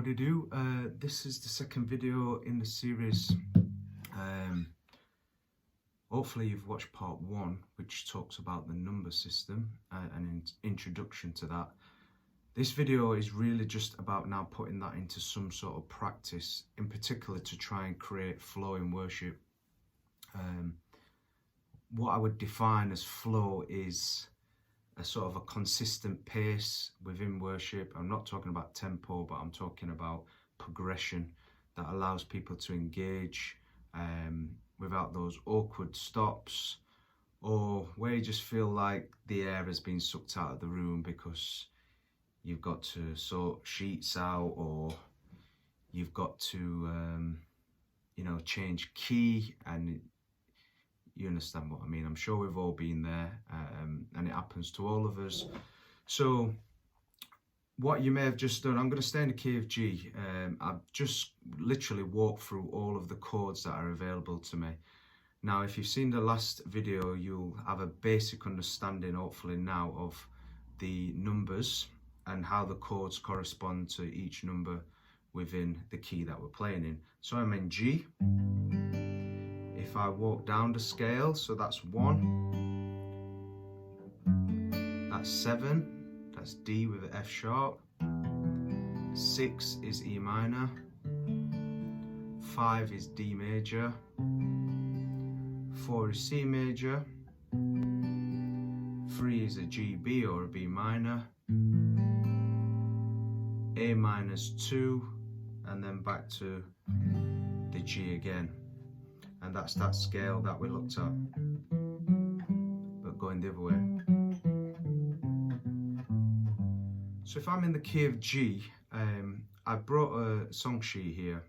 Howdy do. This is the second video in the series. Hopefully you've watched part one, which talks about the number system and an introduction to that. This video is really just about now putting that into some sort of practice, in particular to try and create flow in worship. What I would define as flow is a sort of a consistent pace within worship. I'm not talking about tempo, but I'm talking about progression that allows people to engage without those awkward stops, or where you just feel like the air has been sucked out of the room because you've got to sort sheets out, or you've got to change key, and you understand what I mean. I'm sure we've all been there, and it happens to all of us. So what you may have just done, I'm going to stay in the key of G. I've just literally walked through all of the chords that are available to me. Now, if you've seen the last video, you'll have a basic understanding, hopefully now, of the numbers and how the chords correspond to each number within the key that we're playing in. So I'm in G. If I walk down the scale, so that's 1, that's 7, that's D with an F sharp, 6 is E minor, 5 is D major, 4 is C major, 3 is a G B or a B minor, A minus 2, and then back to the G again. And that's that scale that we looked at, but going the other way. So if I'm in the key of G, I brought a song sheet here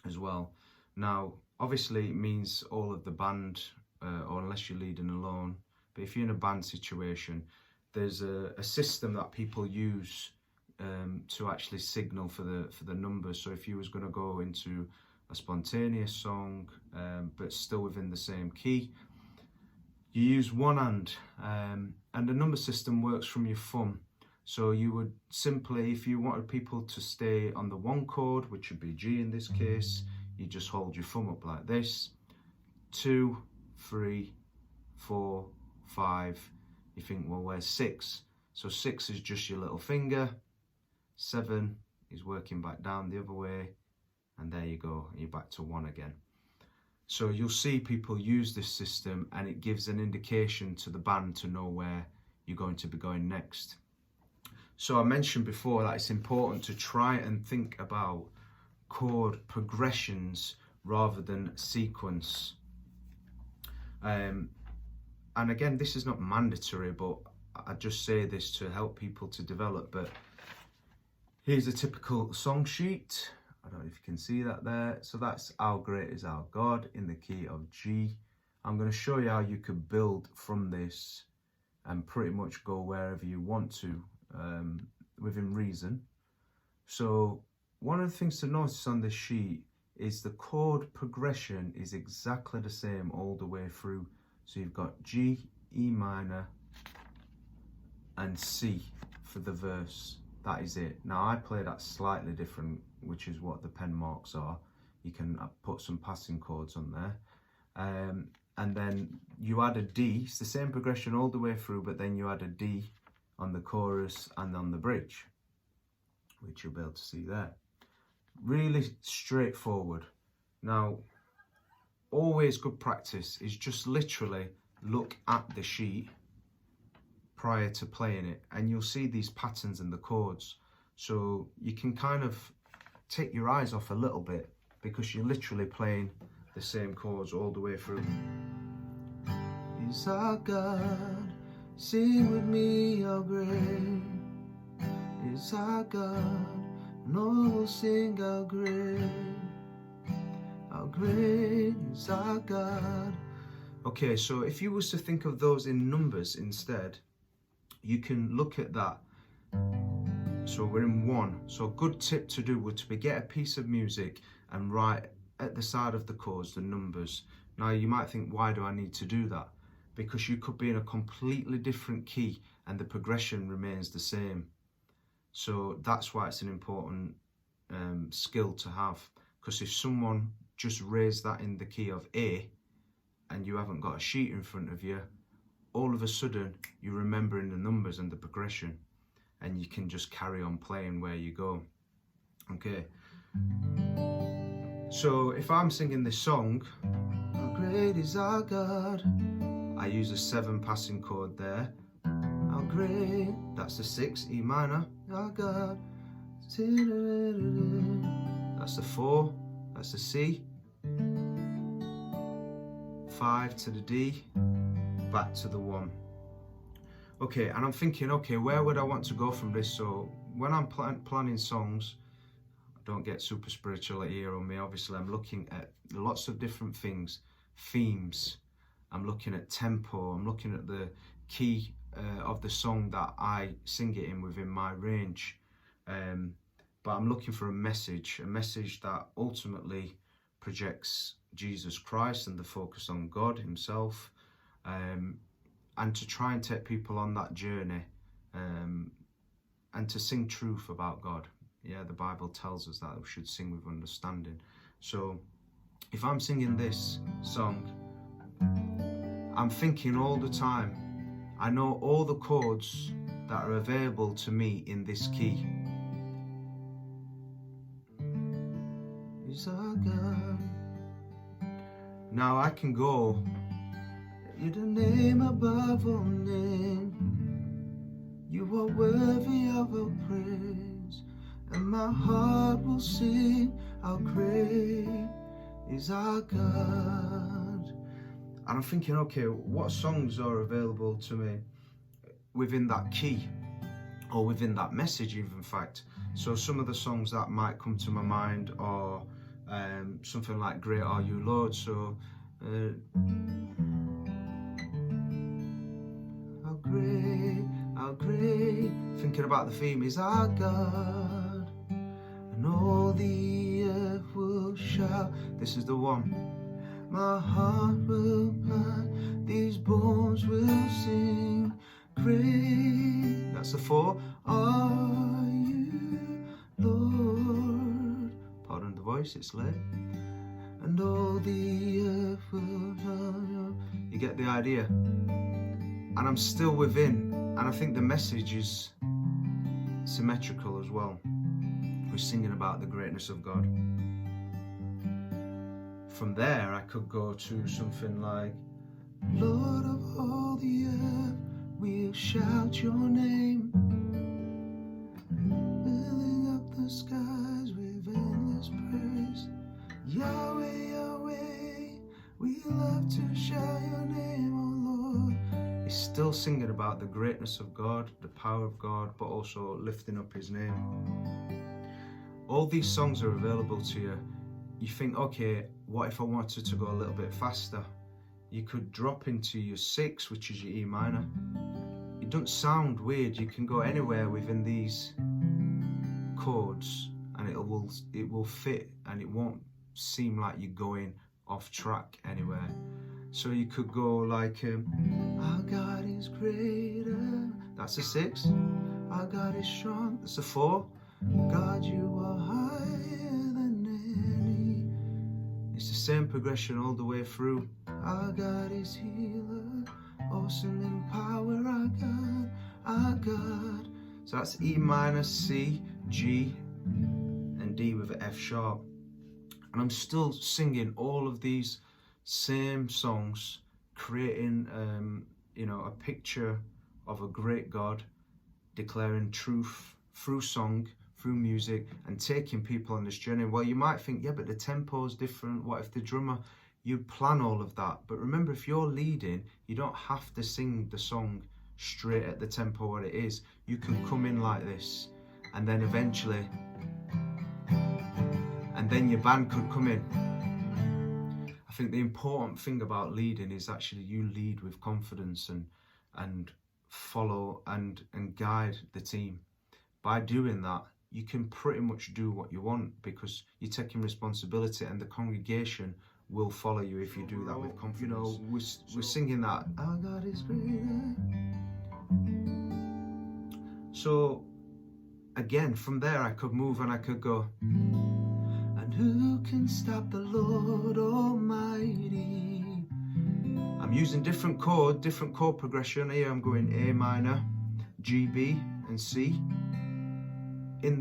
as well. Now, obviously it means all of the band, or unless you're leading alone, but if you're in a band situation, there's a system that people use to actually signal for the numbers. So if you was going to go into a spontaneous song, but still within the same key, you use one hand, and the number system works from your thumb. So you would simply, if you wanted people to stay on the one chord, which would be G in this case, you just hold your thumb up like this. 2, 3, 4, 5. You think, well, where's 6? So 6 is just your little finger. 7 is working back down the other way. And there you go, you're back to 1 again. So you'll see people use this system, and it gives an indication to the band to know where you're going to be going next. So I mentioned before that it's important to try and think about chord progressions rather than sequence. And again, this is not mandatory, but I just say this to help people to develop. But here's a typical song sheet. I don't know if you can see that there. So that's How Great Is Our God in the key of G. I'm going to show you how you could build from this and pretty much go wherever you want to within reason. So one of the things to notice on this sheet is the chord progression is exactly the same all the way through. So you've got G, E minor, and C for the verse. That is it. Now I play that slightly different, which is what the pen marks are. You can put some passing chords on there. And then you add a D. It's the same progression all the way through, but then you add a D on the chorus and on the bridge, which you'll be able to see there. Really straightforward. Now, always good practice is just literally look at the sheet prior to playing it, and you'll see these patterns in the chords. So you can kind of take your eyes off a little bit because you're literally playing the same chords all the way through. Is our God, sing with me, how great is our God, and all will sing how great is our God. Okay, so if you was to think of those in numbers instead, you can look at that. So we're in 1. So a good tip to do would be get a piece of music and write at the side of the chords the numbers. Now you might think, why do I need to do that? Because you could be in a completely different key and the progression remains the same. So that's why it's an important skill to have, because if someone just raised that in the key of A and you haven't got a sheet in front of you, all of a sudden you're remembering the numbers and the progression, and you can just carry on playing where you go. Okay, so if I'm singing this song, how great is our God, I use a 7 passing chord there. How great, that's the 6, E minor, our God. That's the 4, that's the C. 5 to the D, back to the 1. Okay, and I'm thinking, okay, where would I want to go from this? So when I'm planning songs, don't get super spiritual here on me. Obviously, I'm looking at lots of different things, themes. I'm looking at tempo. I'm looking at the key of the song that I sing it in within my range. But I'm looking for a message that ultimately projects Jesus Christ and the focus on God himself, and to try and take people on that journey, and to sing truth about God. Yeah, the Bible tells us that we should sing with understanding. So if I'm singing this song, I'm thinking all the time, I know all the chords that are available to me in this key. Is our God. Now I can go, you're the name above all names, you are worthy of our praise, and my heart will sing, how great is our God. And I'm thinking, okay, what songs are available to me within that key, or within that message even, in fact. So some of the songs that might come to my mind are something like Great Are You Lord. So how great, thinking about the theme, is our God, and all the earth will shout. This is the one. My heart will pound, these bones will sing, great, that's the 4, are you Lord. Pardon the voice, it's late. And all the earth will shout. You get the idea. And I'm still within, and I think the message is symmetrical as well. We're singing about the greatness of God. From there, I could go to something like, Lord of all the earth, we'll shout your name, filling up the skies with endless praise. Yahweh, Yahweh, we love to shout your name, oh Lord. He's still singing about the greatness of God, the power of God, but also lifting up his name. All these songs are available to you. You think, okay, what if I wanted to go a little bit faster? You could drop into your 6, which is your E minor. It doesn't sound weird. You can go anywhere within these chords, and it will fit, and it won't seem like you're going off track anywhere. So you could go like, our God is greater. That's a 6. Our God is strong. That's a 4. God, you are higher than any. It's the same progression all the way through. Our God is healer, awesome in power. Our God. So that's E minor, C, G, and D with an F sharp. And I'm still singing all of these same songs, creating a picture of a great God, declaring truth through song, through music, and taking people on this journey. Well, you might think, yeah, but the tempo is different. What if the drummer? You plan all of that, but remember, if you're leading, you don't have to sing the song straight at the tempo what it is. You can come in like this, and then eventually, and then your band could come in. I think the important thing about leading is actually you lead with confidence and follow and guide the team. By doing that, you can pretty much do what you want, because you're taking responsibility, and the congregation will follow you if you do that with confidence. We're singing that, our God is greater. So again, from there I could move and I could go, and who can stop the Lord Almighty? I'm using different chord progression. Here I'm going A minor, G, B, and C. In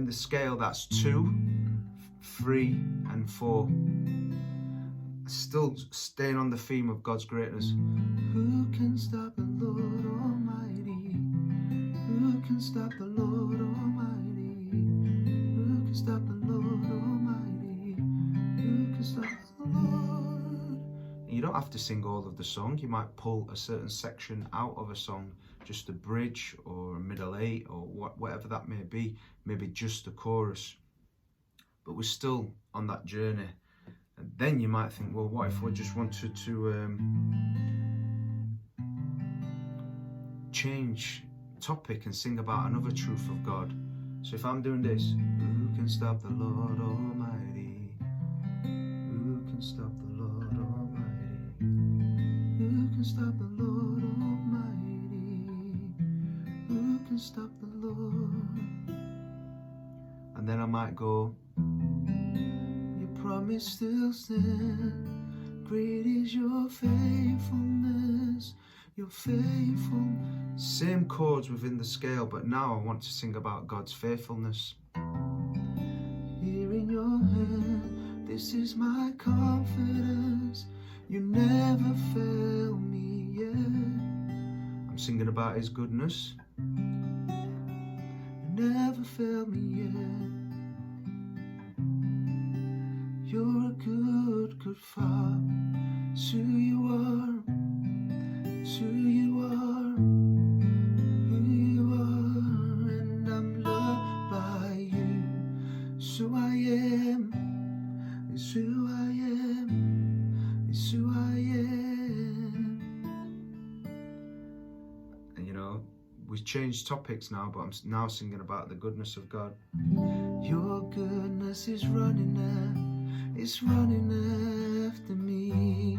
the scale, that's 2, 3, and 4. Still staying on the theme of God's greatness. Who can stop the Lord Almighty? Who can stop the Lord Almighty? Who can stop the Lord Almighty? Who can stop the Lord? You don't have to sing all of the song. You might pull a certain section out of a song, just a bridge or a middle 8 or whatever that may be, maybe just the chorus. But we're still on that journey. And then you might think, well, what if we just wanted to change topic and sing about another truth of God? So if I'm doing this, who can stop the Lord Almighty? Who can stop the Lord Almighty? Who can stop the Lord Almighty? Who can stop the Lord? And then I might go, your promise still stands. Great is your faithfulness, your faithful. Same chords within the scale, but now I want to sing about God's faithfulness. Here in your hand, this is my confidence. You never fail me yet. I'm singing about His goodness. You never fail me yet. You're a good, good Father. It's who you are. It's who you are. Who you are. And I'm loved by you. It's who I am. It's who I am. It's who I am. And you know, we've changed topics now, but I'm now singing about the goodness of God. Your goodness is running out. It's running after me.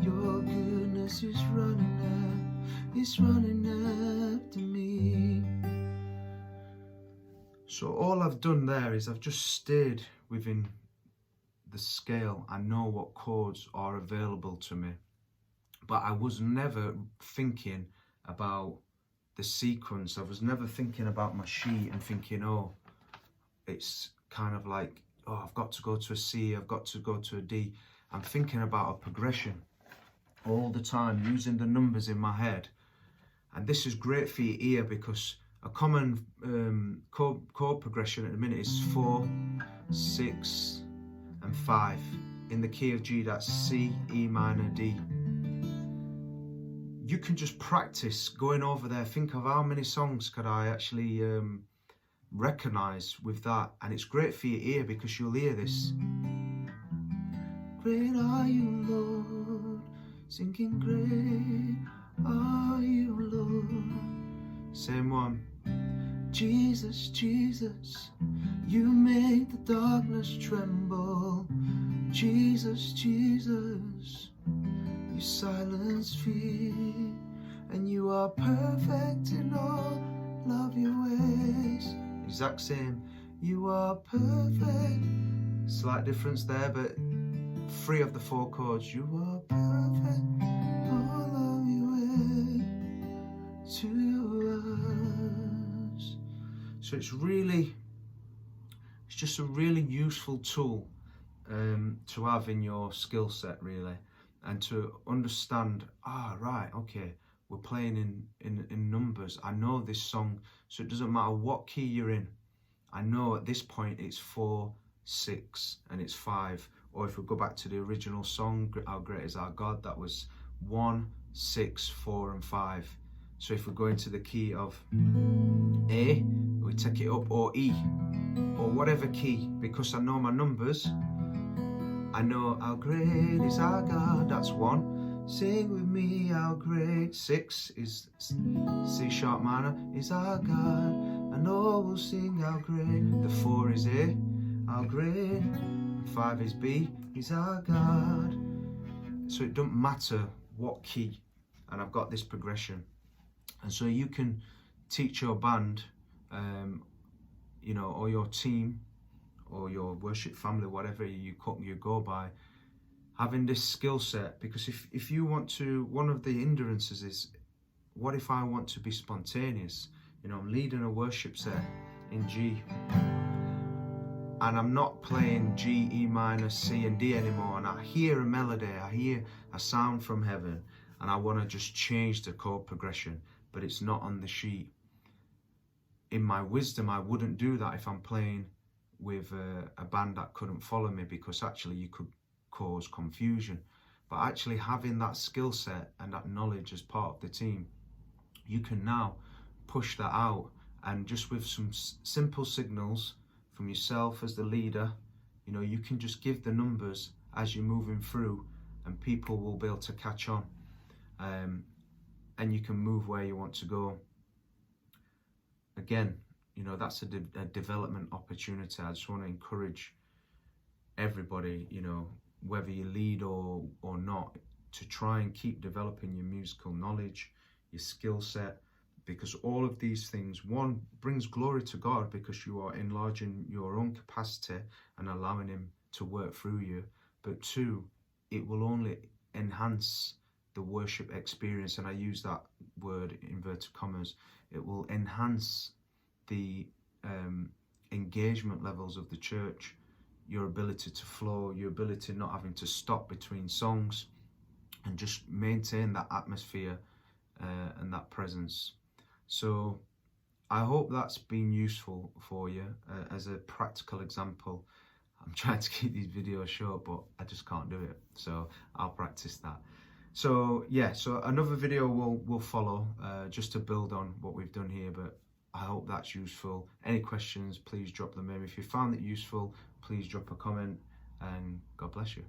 Your goodness is running out. It's running after me. So all I've done there is I've just stayed within the scale. I know what chords are available to me, but I was never thinking about the sequence. I was never thinking about my sheet and thinking, oh, it's kind of like, oh, I've got to go to a C, I've got to go to a D. I'm thinking about a progression all the time, using the numbers in my head. And this is great for your ear, because a common chord progression at the minute is 4, 6, and 5. In the key of G, that's C, E minor, D. You can just practice going over there. Think of how many songs could I actually recognize with that, and it's great for your ear because you'll hear this. Great are you, Lord, singing great are you, Lord. Same one. Jesus, Jesus, you made the darkness tremble. Jesus, Jesus, you silence fear, and you are perfect in all of your ways. Exact same. You are perfect. Slight difference there, but 3 of the 4 chords. You are perfect. All of your way to us. So it's just a really useful tool to have in your skill set, really, and to understand. Right, okay. We're playing in numbers. I know this song, so it doesn't matter what key you're in. I know at this point it's 4, 6, and it's 5. Or if we go back to the original song, How Great Is Our God, that was 1, 6, 4, and 5. So if we go into the key of A, we take it up, or E, or whatever key, because I know my numbers. I know how great is our God, that's 1. Sing with me, how great. 6 is C sharp minor, is our God, and all will sing how great. The 4 is A, how great. 5 is B, is our God. So it doesn't matter what key, and I've got this progression. And so you can teach your band, you know, or your team, or your worship family, whatever you go by, having this skill set. Because if you want to, one of the hindrances is, what if I want to be spontaneous? You know, I'm leading a worship set in G, and I'm not playing G, E minor, C and D anymore, and I hear a melody, I hear a sound from heaven, and I want to just change the chord progression, but it's not on the sheet. In my wisdom, I wouldn't do that if I'm playing with a band that couldn't follow me, because actually you could cause confusion. But actually having that skill set and that knowledge as part of the team, you can now push that out, and just with some simple signals from yourself as the leader, you know, you can just give the numbers as you're moving through, and people will be able to catch on, and you can move where you want to go. Again, you know, that's a development opportunity. I just want to encourage everybody, you know, whether you lead or not, to try and keep developing your musical knowledge, your skill set, because all of these things, one, brings glory to God, because you are enlarging your own capacity and allowing Him to work through you, but two, it will only enhance the worship experience, and I use that word inverted commas. It will enhance the engagement levels of the church, your ability to flow, your ability not having to stop between songs, and just maintain that atmosphere and that presence. So I hope that's been useful for you as a practical example. I'm trying to keep these videos short, but I just can't do it, so I'll practice that. So yeah, so another video will follow, just to build on what we've done here, but I hope that's useful. Any questions, please drop them in. If you found it useful, please drop a comment, and God bless you.